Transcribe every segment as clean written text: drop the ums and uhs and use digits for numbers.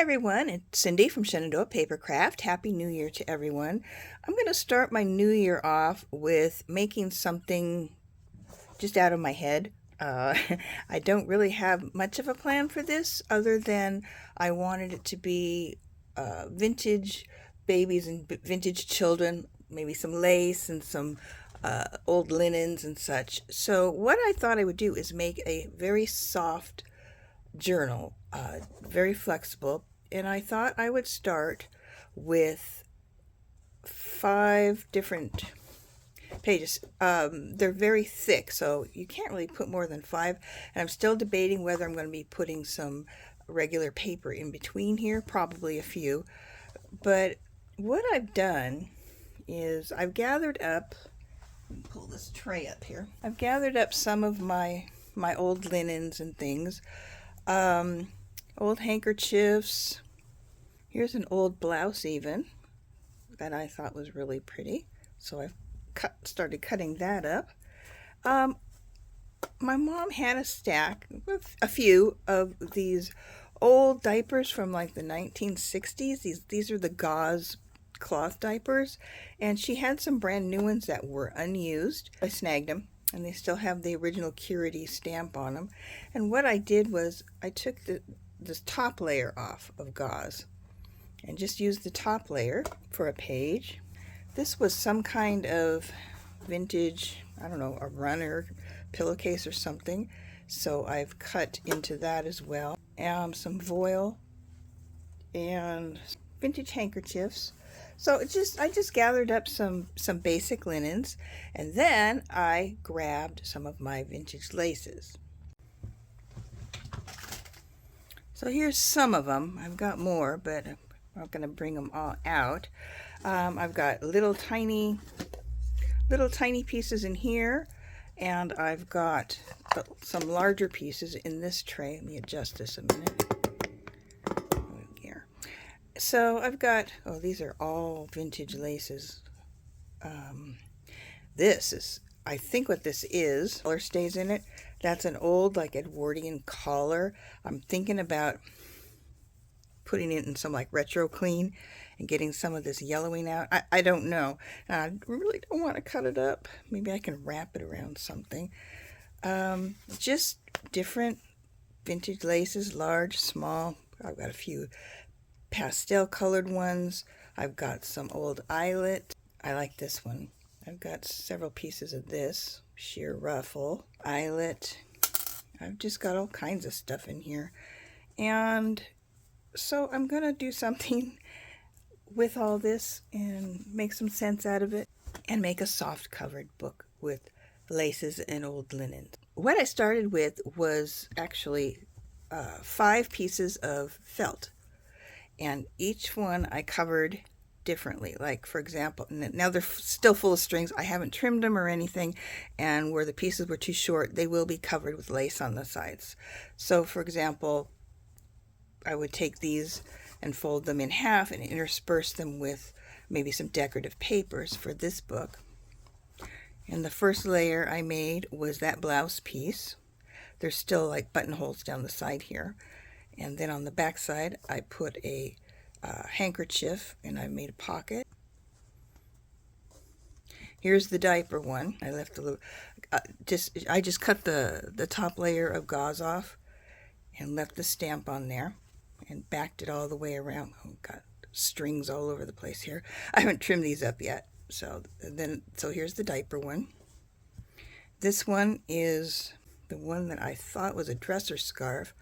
everyone, it's Cindy from Shenandoah Papercraft. Happy New Year to everyone. I'm going to start my new year off with making something just out of my head. Uh, I don't really have much of a plan for this other than I wanted it to be vintage babies and vintage children, maybe some lace and some old linens and such. So what I thought I would do is make a very soft journal, very flexible, and I thought I would start with 5 different pages. They're very thick, so you can't really put more than 5, and I'm still debating whether I'm going to be putting some regular paper in between here, probably a few. But what I've done is I've gathered up, pull this tray up here, I've gathered up some of my old linens and things. Old handkerchiefs. Here's an old blouse even that I thought was really pretty. So I started cutting that up. My mom had a stack, a few of these old diapers from like the 1960s. These are the gauze cloth diapers, and she had some brand new ones that were unused. I snagged them, and they still have the original Curity stamp on them. And what I did was I took this top layer off of gauze and just used the top layer for a page. This was some kind of vintage, I don't know, a runner pillowcase or something. So I've cut into that as well. Some voile and vintage handkerchiefs. So I just gathered up some basic linens, and then I grabbed some of my vintage laces. So here's some of them. I've got more, but I'm not going to bring them all out. I've got little tiny pieces in here, and I've got some larger pieces in this tray. Let me adjust this a minute. So I've got, oh, these are all vintage laces. This is, I think what this is, collar stays in it. That's an old, like, Edwardian collar. I'm thinking about putting it in some, like, retro clean and getting some of this yellowing out. I don't know. I really don't want to cut it up. Maybe I can wrap it around something. Just different vintage laces, large, small. I've got a few pastel colored ones. I've got some old eyelet. I like this one. I've got several pieces of this sheer ruffle eyelet. I've just got all kinds of stuff in here, and so I'm gonna do something with all this and make some sense out of it and make a soft covered book with laces and old linens. What I started with was actually 5 pieces of felt, and each one I covered differently. Like, for example, now they're still full of strings. I haven't trimmed them or anything, and where the pieces were too short, they will be covered with lace on the sides. So, for example, I would take these and fold them in half and intersperse them with maybe some decorative papers for this book. And the first layer I made was that blouse piece. There's still like buttonholes down the side here. And then on the back side, I put a handkerchief, and I made a pocket. Here's the diaper one. I left a little, I just cut the top layer of gauze off and left the stamp on there and backed it all the way around. Oh, got strings all over the place here. I haven't trimmed these up yet. So here's the diaper one. This one is the one that I thought was a dresser scarf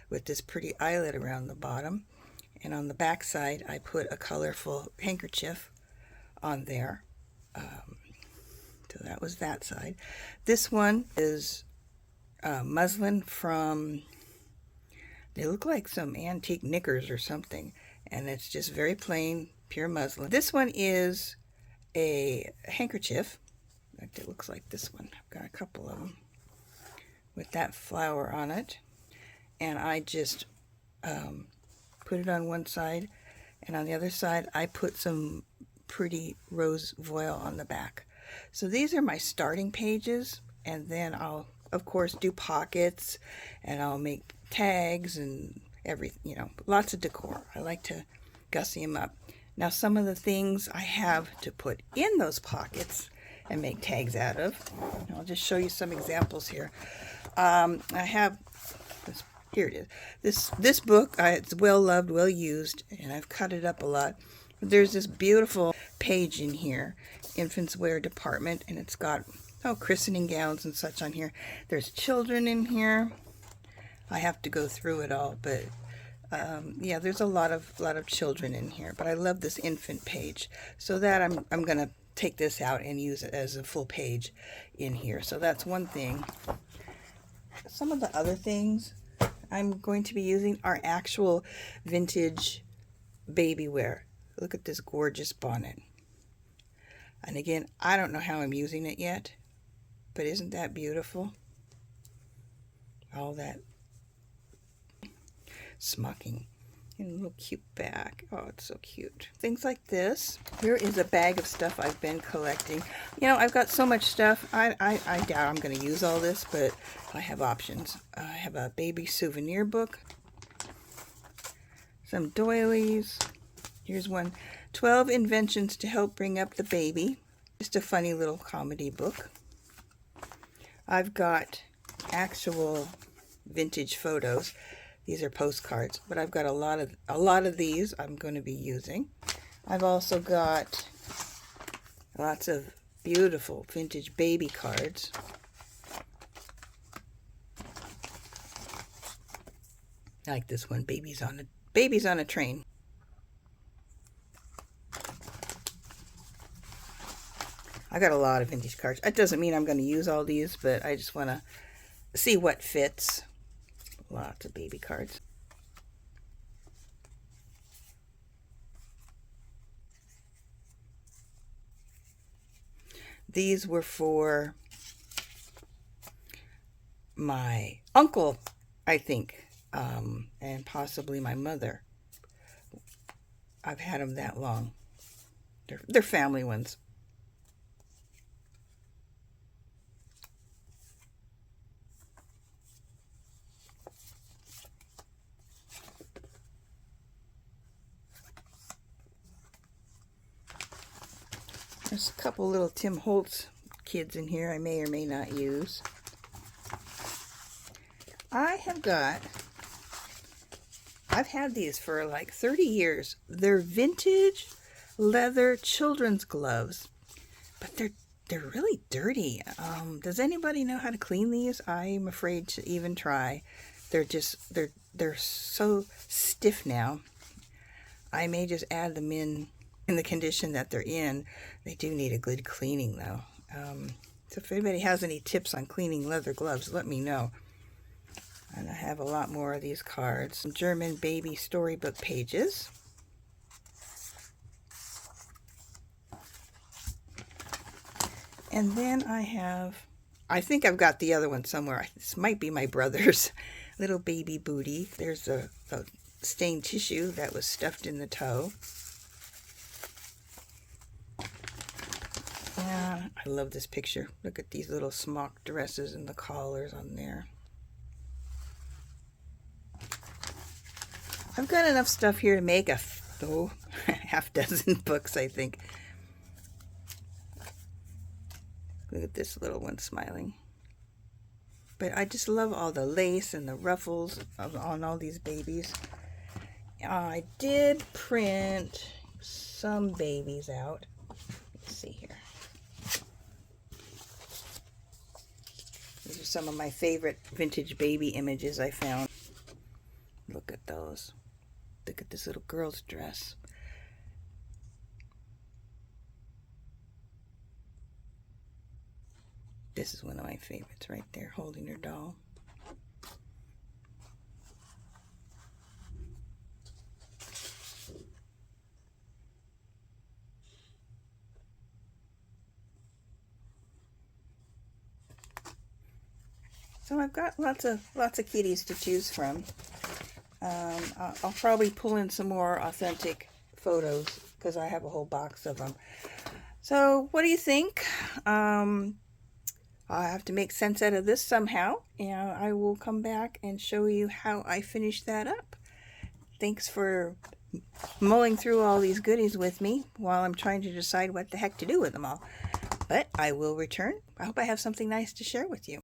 with this pretty eyelet around the bottom. And on the back side, I put a colorful handkerchief on there. So that was that side. This one is muslin from, they look like some antique knickers or something. And it's just very plain, pure muslin. This one is a handkerchief. In fact, it looks like this one. I've got a couple of them with that flower on it. And I just put it on one side, and on the other side I put some pretty rose voile on the back. So these are my starting pages, and then I'll of course do pockets, and I'll make tags and lots of decor. I like to gussy them up. Now some of the things I have to put in those pockets and make tags out of. I'll just show you some examples here. I have this, here it is. This book, it's well loved, well used, and I've cut it up a lot. There's this beautiful page in here, infants wear department, and it's got christening gowns and such on here. There's children in here. I have to go through it all, but yeah, there's a lot of children in here. But I love this infant page, so that I'm gonna take this out and use it as a full page in here. So that's one thing. Some of the other things I'm going to be using are actual vintage baby wear. Look at this gorgeous bonnet. And again, I don't know how I'm using it yet, but isn't that beautiful? All that smocking and a little cute bag. Oh, it's so cute. Things like this. Here is a bag of stuff I've been collecting. I've got so much stuff. I doubt I'm going to use all this, but I have options. I have a baby souvenir book, some doilies. Here's one, 12 Inventions to Help Bring Up the Baby. Just a funny little comedy book. I've got actual vintage photos. These are postcards, but I've got a lot of these I'm going to be using. I've also got lots of beautiful vintage baby cards. I like this one, babies on a train. I got a lot of vintage cards. That doesn't mean I'm going to use all these, but I just want to see what fits. Lots of baby cards. These were for my uncle, I think, and possibly my mother. I've had them that long. They're family ones. There's a couple little Tim Holtz kids in here I may or may not use. I've had these for like 30 years. They're vintage leather children's gloves, but they're really dirty. Does anybody know how to clean these? I'm afraid to even try. They're so stiff now. I may just add them in the condition that they're in. They do need a good cleaning though. So if anybody has any tips on cleaning leather gloves, let me know. And I have a lot more of these cards. Some German baby storybook pages. And then I think I've got the other one somewhere. This might be my brother's. Little baby booty. There's a stained tissue that was stuffed in the toe. Yeah, I love this picture. Look at these little smock dresses and the collars on there. I've got enough stuff here to make a half dozen books, I think. Look at this little one smiling. But I just love all the lace and the ruffles on all these babies. I did print some babies out. Let's see here. These are some of my favorite vintage baby images I found. Look at those. Look at this little girl's dress. This is one of my favorites right there, holding her doll. So I've got lots of kitties to choose from. I'll probably pull in some more authentic photos because I have a whole box of them. So what do you think? I have to make sense out of this somehow, and I will come back and show you how I finish that up. Thanks for mulling through all these goodies with me while I'm trying to decide what the heck to do with them all. But I will return. I hope I have something nice to share with you.